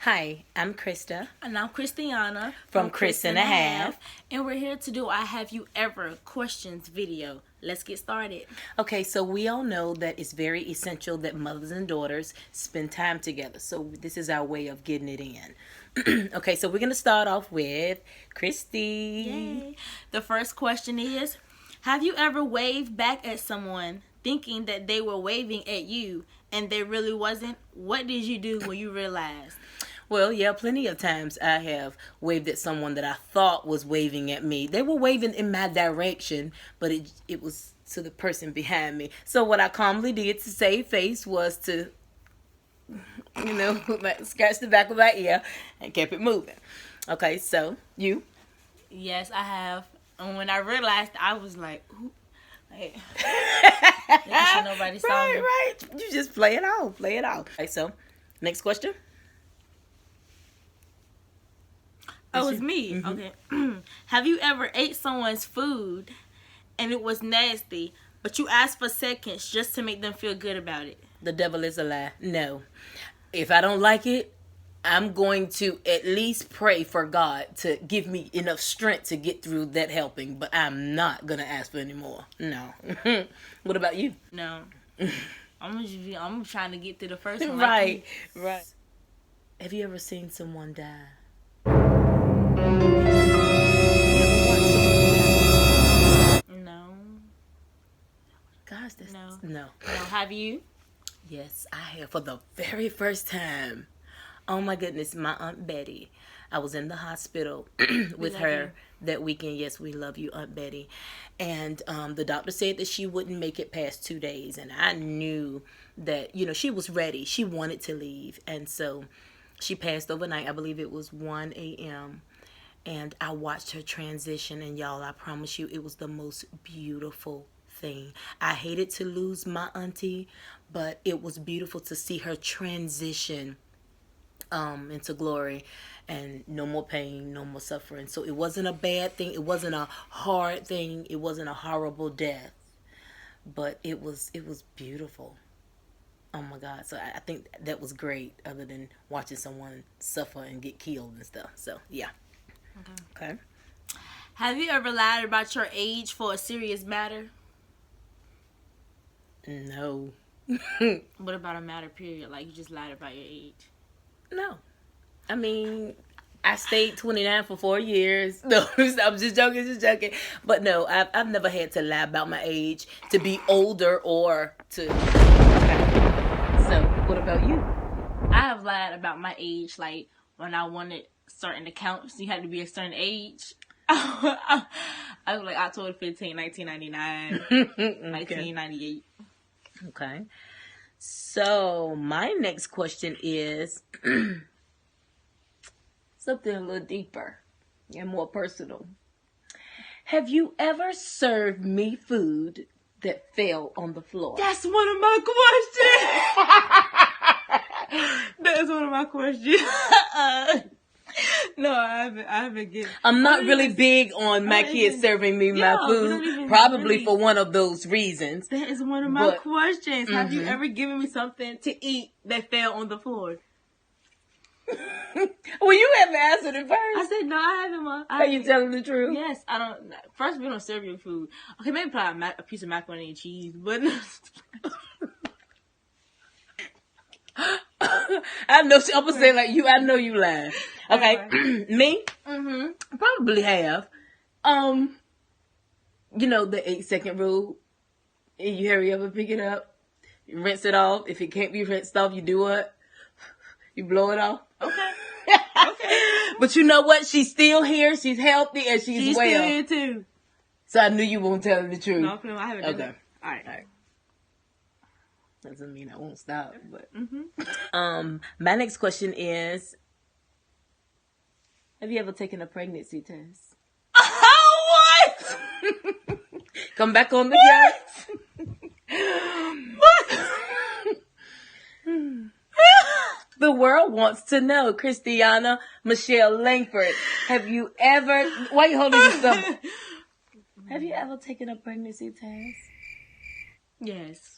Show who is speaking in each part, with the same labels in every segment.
Speaker 1: Hi, I'm Krista
Speaker 2: And I'm Christiana
Speaker 1: from Chris and a Half.
Speaker 2: and we're here to do I Have You Ever questions video. Let's get started.
Speaker 1: Okay, so we all know that it's very essential that mothers and daughters spend time together. So this is our way of getting it in. Okay, so we're going to start off with Christy.
Speaker 2: Yay. The first question is, have you ever waved back at someone thinking that they were waving at you and they really wasn't? What did you do when you realized?
Speaker 1: Well, yeah, plenty of times I have waved at someone that I thought was waving at me. They were waving in my direction, but it was to the person behind me. So what I calmly did to save face was to, scratch the back of my ear and kept it moving. Okay, so you?
Speaker 2: Yes, I have. And when I realized, I was like, ooh, like, making sure nobody saw me.
Speaker 1: Right. You just play it off. Okay, so next question.
Speaker 2: Oh, it's me.
Speaker 1: Mm-hmm.
Speaker 2: Okay. Have you ever ate someone's food and it was nasty, but you asked for seconds just to make them feel good about it?
Speaker 1: The devil is a lie. No. If I don't like it, I'm going to at least pray for God to give me enough strength to get through that helping, but I'm not going to ask for any more. No. What about you?
Speaker 2: No. I'm trying to get through the first one.
Speaker 1: Right. Have you ever seen someone die?
Speaker 2: No.
Speaker 1: Gosh,
Speaker 2: No.
Speaker 1: No.
Speaker 2: Have you?
Speaker 1: Yes, I have for the very first time. Oh my goodness, my Aunt Betty. I was in the hospital with her that weekend. Yes, we love you, Aunt Betty. And the doctor said that she wouldn't make it past 2 days. And I knew that, she was ready. She wanted to leave. And so she passed overnight. I believe it was 1 a.m. And I watched her transition. And y'all, I promise you, it was the most beautiful thing. I hated to lose my auntie, but it was beautiful to see her transition into glory, and no more pain, no more suffering. So it wasn't a bad thing, it wasn't a hard thing, it wasn't a horrible death, but it was beautiful. Oh my God. So I think that was great, other than watching someone suffer and get killed and stuff. So yeah. Okay.
Speaker 2: Have you ever lied about your age for a serious matter?
Speaker 1: No.
Speaker 2: What about a matter period? Like you just lied about your age?
Speaker 1: No. I mean, I stayed 29 for 4 years. No, I'm just joking. But no, I've never had to lie about my age to be older or to. Okay. So, what about you?
Speaker 2: I have lied about my age, like when I wanted certain accounts, you had to be a certain age. I was like October 15, 1999,
Speaker 1: Okay.
Speaker 2: 1998.
Speaker 1: Okay. So, my next question is something a little deeper and more personal. Have you ever served me food that fell on the floor?
Speaker 2: That's one of my questions. That's one of my questions. No, I haven't given.
Speaker 1: I'm not really big on my kids serving me my food, probably for one of those reasons.
Speaker 2: That is one of my questions. Have you ever given me something to eat that fell on the floor?
Speaker 1: Well, you haven't answered it first.
Speaker 2: I said no, I haven't, Mom.
Speaker 1: Are you telling the truth?
Speaker 2: Yes, I don't. First, we don't serve your food. Okay, maybe probably a piece of macaroni and cheese, but.
Speaker 1: I know. I'm gonna say like you. I know you lying. Okay, me. Probably have. The 8-second rule. You hurry up and pick it up. You rinse it off. If it can't be rinsed off, you do what? You blow it off.
Speaker 2: Okay.
Speaker 1: But you know what? She's still here. She's healthy and she's well.
Speaker 2: Still here too.
Speaker 1: So I knew you won't tell the truth.
Speaker 2: No, I haven't done that. All right.
Speaker 1: Doesn't mean I won't stop, but my next question is: have you ever taken a pregnancy test?
Speaker 2: What?
Speaker 1: Come back on the couch. The world wants to know, Christiana Michelle Langford. Have you ever? Why are you holding your stomach? Have you ever taken a pregnancy test?
Speaker 2: Yes.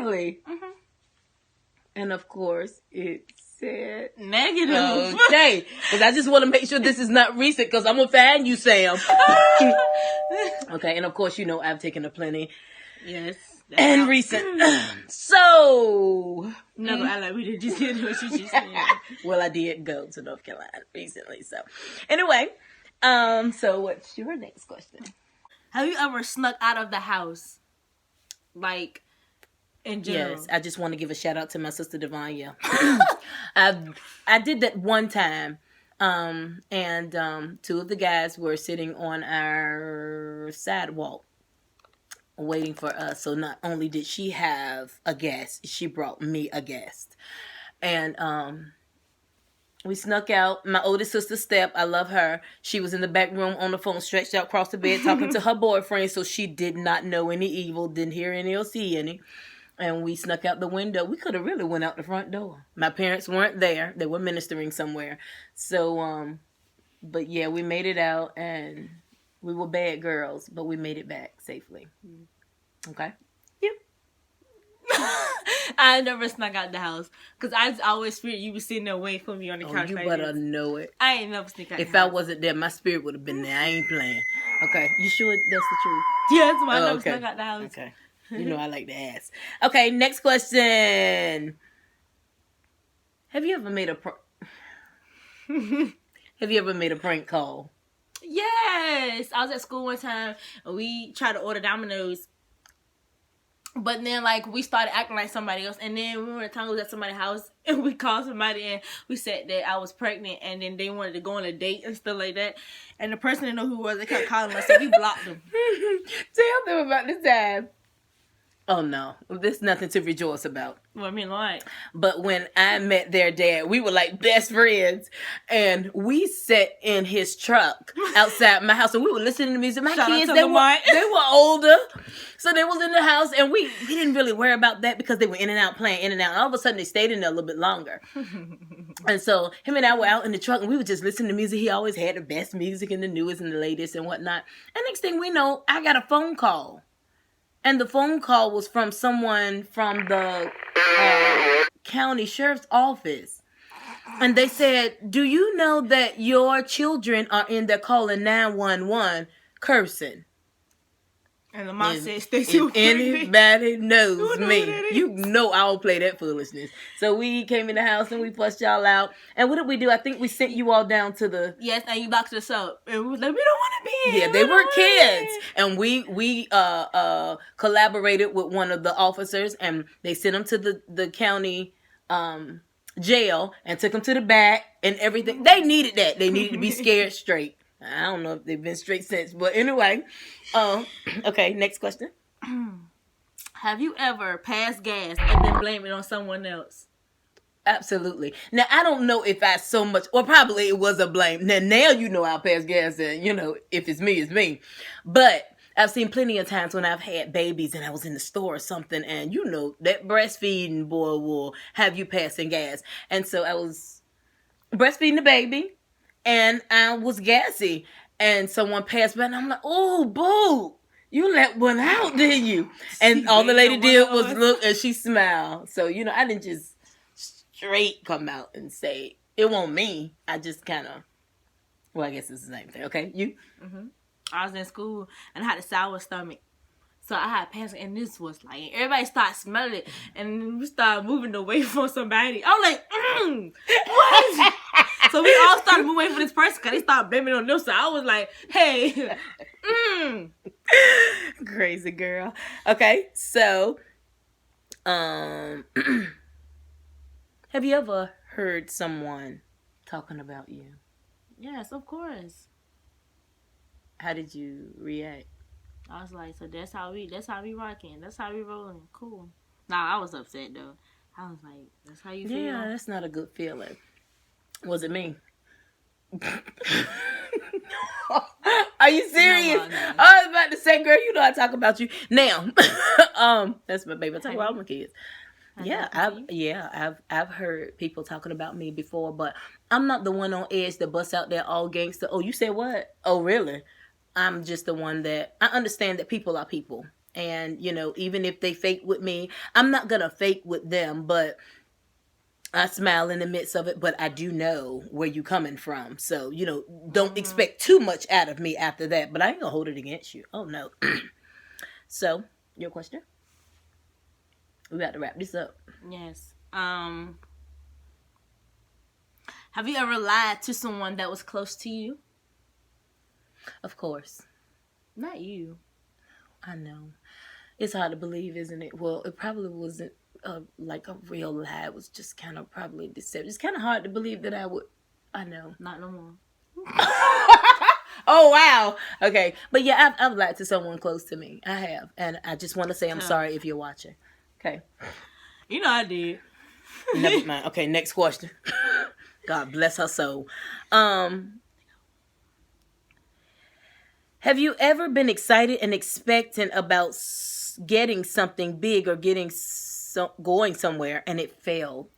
Speaker 1: Really?
Speaker 2: Mm-hmm.
Speaker 1: And of course, it said
Speaker 2: Negative.
Speaker 1: okay. Because I just want to make sure this is not recent because I'm going to find you, Sam. Okay, and of course, you know, I've taken a plenty.
Speaker 2: Yes.
Speaker 1: And recent. So.
Speaker 2: No, I like we did just hear what you just said.
Speaker 1: Well, I did go to North Carolina recently. So, anyway, so what's your next question?
Speaker 2: Have you ever snuck out of the house? Like, in general?
Speaker 1: Yes, I just want to give a shout out to my sister Devon. Yeah, I did that one time, and two of the guys were sitting on our sidewalk waiting for us. So not only did she have a guest, she brought me a guest, and we snuck out. My oldest sister, Steph, I love her. She was in the back room on the phone, stretched out across the bed, talking to her boyfriend. So she did not know any evil, didn't hear any or see any. And we snuck out the window. We could have really went out the front door. My parents weren't there. They were ministering somewhere. So, but yeah, we made it out, and we were bad girls, but we made it back safely. Okay?
Speaker 2: You? I never snuck out the house because I always figured you were sitting there waiting for me on the couch.
Speaker 1: You
Speaker 2: like
Speaker 1: better
Speaker 2: this.
Speaker 1: know it.
Speaker 2: I ain't never sneak out.
Speaker 1: If I wasn't there, my spirit would have been there. I ain't playing. Okay, you sure that's the truth?
Speaker 2: Yeah, that's why I never snuck out the house.
Speaker 1: Okay, you know I like to ask. Okay, next question. Have you ever made a Have you ever made a prank call?
Speaker 2: Yes, I was at school one time and we tried to order Domino's. But then, like, we started acting like somebody else. And then we were at time we was at somebody's house. And we called somebody and we said that I was pregnant. And then they wanted to go on a date and stuff like that. And the person didn't know who it was. They kept calling us. So we blocked them.
Speaker 1: Tell them about this time. Oh, no. There's nothing to rejoice about.
Speaker 2: Well, I mean, like.
Speaker 1: But when I met their dad, we were like best friends. And we sat in his truck outside my house. And we were listening to music. My kids, they were older. So they was in the house. And we didn't really worry about that because they were in and out, playing in and out. And all of a sudden, they stayed in there a little bit longer. And so him and I were out in the truck. And we were just listening to music. He always had the best music and the newest and the latest and whatnot. And next thing we know, I got a phone call. And the phone call was from someone from the county sheriff's office. And they said, do you know that your children are in there calling 911 cursing?
Speaker 2: And the mom said, Stacey,
Speaker 1: if anybody knows me, you know I don't play that foolishness. So we came in the house and we fussed y'all out. And what did we do? I think we sent you all down to the...
Speaker 2: Yes, and you boxed us up. And we was like, we don't want to be here.
Speaker 1: Yeah, they were kids. And we collaborated with one of the officers and they sent them to the county jail and took them to the back and everything. They needed that. They needed to be scared straight. I don't know if they've been straight since, but anyway. Okay, next question.
Speaker 2: Have you ever passed gas and then blamed it on someone else?
Speaker 1: Absolutely. Now, I don't know if I so much, or probably it was a blame. Now you know I'll pass gas and, you know, if it's me, it's me. But I've seen plenty of times when I've had babies and I was in the store or something and, you know, that breastfeeding boy will have you passing gas. And so I was breastfeeding the baby. And I was gassy. And someone passed by and I'm like, oh, boo, you let one out, didn't you? And all the lady did was look and she smiled. So, you know, I didn't just straight come out and say, it wasn't me. I just kind of, well, I guess it's the same thing. Okay, you?
Speaker 2: Mm-hmm. I was in school and I had a sour stomach. So I had pants, and this was like, everybody started smelling it, and we started moving away from somebody. I was like, what is it? So we all started moving away from this person because they started blaming on them. So I was like, hey,
Speaker 1: Crazy girl. Okay, so, have you ever heard someone talking about you?
Speaker 2: Yes, of course.
Speaker 1: How did you react?
Speaker 2: I was like, so that's how we rocking. That's how we rolling. Cool. Nah, I was upset though. I was like, that's how you feel?
Speaker 1: Yeah, that's not a good feeling. Was it me? Are you serious?
Speaker 2: No.
Speaker 1: I was about to say, girl, you know I talk about you. Now, that's my baby. I talk about all my kids. I've heard people talking about me before, but I'm not the one on edge that busts out there all gangster. Oh, you said what? Oh, really? I'm just the one that I understand that people are people. And, you know, even if they fake with me, I'm not going to fake with them, but I smile in the midst of it, but I do know where you coming from. So, you know, don't expect too much out of me after that, but I ain't going to hold it against you. Oh, no. So, your question? We got to wrap this up.
Speaker 2: Yes. Have you ever lied to someone that was close to you?
Speaker 1: Of course.
Speaker 2: Not you.
Speaker 1: I know. It's hard to believe, isn't it? Well, it probably wasn't like a real lie. It was just kind of probably deceptive. It's kind of hard to believe that I would. I know.
Speaker 2: Not no more.
Speaker 1: Oh, wow. Okay. But yeah, I've lied to someone close to me. I have. And I just want to say I'm sorry if you're watching. Okay.
Speaker 2: You know I did.
Speaker 1: Never mind. Okay, next question. God bless her soul. Have you ever been excited and expectant about getting something big or going somewhere and it failed?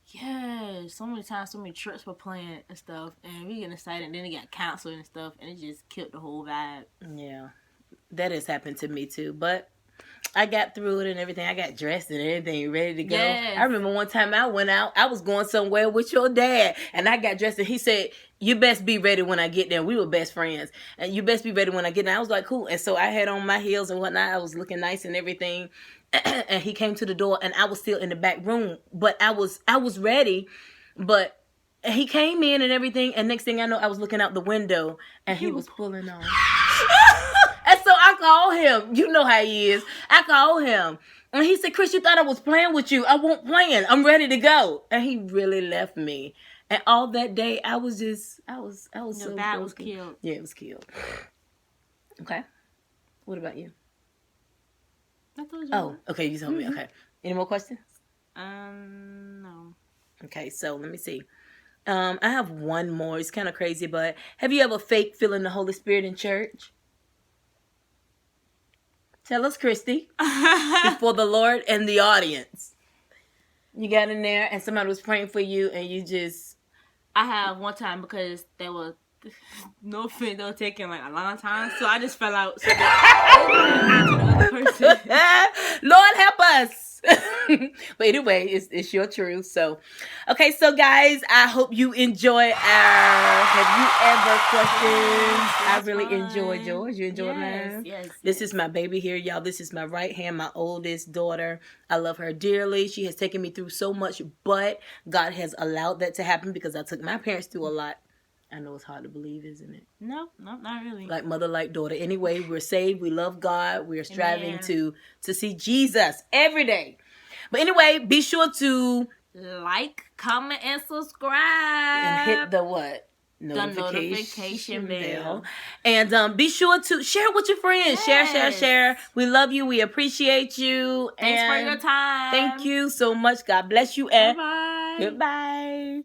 Speaker 2: Yeah, so many times, so many trips were planned and stuff, and we getting excited, and then it got canceled and stuff, and it just killed the whole vibe.
Speaker 1: Yeah, that has happened to me too, but I got through it and everything. I got dressed and everything, ready to go.
Speaker 2: Yes.
Speaker 1: I remember one time I went out. I was going somewhere with your dad, and I got dressed, and he said, "You best be ready when I get there." We were best friends, and you best be ready when I get there. I was like, "Cool." And so I had on my heels and whatnot. I was looking nice and everything. And he came to the door, and I was still in the back room, but I was ready, but he came in and everything. And next thing I know, I was looking out the window, and he was pulling on. And so I called him. You know how he is. I called him. And he said, "Chris, you thought I was playing with you. I won't playing. I'm ready to go." And he really left me. And all that day, I was so
Speaker 2: That
Speaker 1: broken.
Speaker 2: was killed.
Speaker 1: Yeah, it was killed. Okay. What about you?
Speaker 2: I told you.
Speaker 1: Oh, okay. You told me. Okay. Any more questions?
Speaker 2: No.
Speaker 1: Okay, so let me see. I have one more. It's kind of crazy, but have you ever fake feeling the Holy Spirit in church? Tell us, Christy, before the Lord and the audience. You got in there and somebody was praying for you and you just...
Speaker 2: I have one time because they were, no offense, they were taking like a long time, so I just fell out. So that to the other person.
Speaker 1: Lord help us. But anyway, it's your truth. So, okay, so guys, I hope you enjoy our Have You Ever questions. I really enjoyed yours. You enjoyed mine?
Speaker 2: Yes.
Speaker 1: This is my baby here, y'all. This is my right hand, my oldest daughter. I love her dearly. She has taken me through so much, but God has allowed that to happen because I took my parents through a lot. I know it's hard to believe, isn't it?
Speaker 2: No, not really.
Speaker 1: Like mother, like daughter. Anyway, we're saved. We love God. We're striving to see Jesus every day. But anyway, be sure to
Speaker 2: like, comment, and subscribe.
Speaker 1: And hit the what?
Speaker 2: The notification bell.
Speaker 1: And be sure to share with your friends.
Speaker 2: Yes.
Speaker 1: Share. We love you. We appreciate you.
Speaker 2: Thanks for your time.
Speaker 1: Thank you so much. God bless you. And
Speaker 2: Bye-bye.
Speaker 1: goodbye.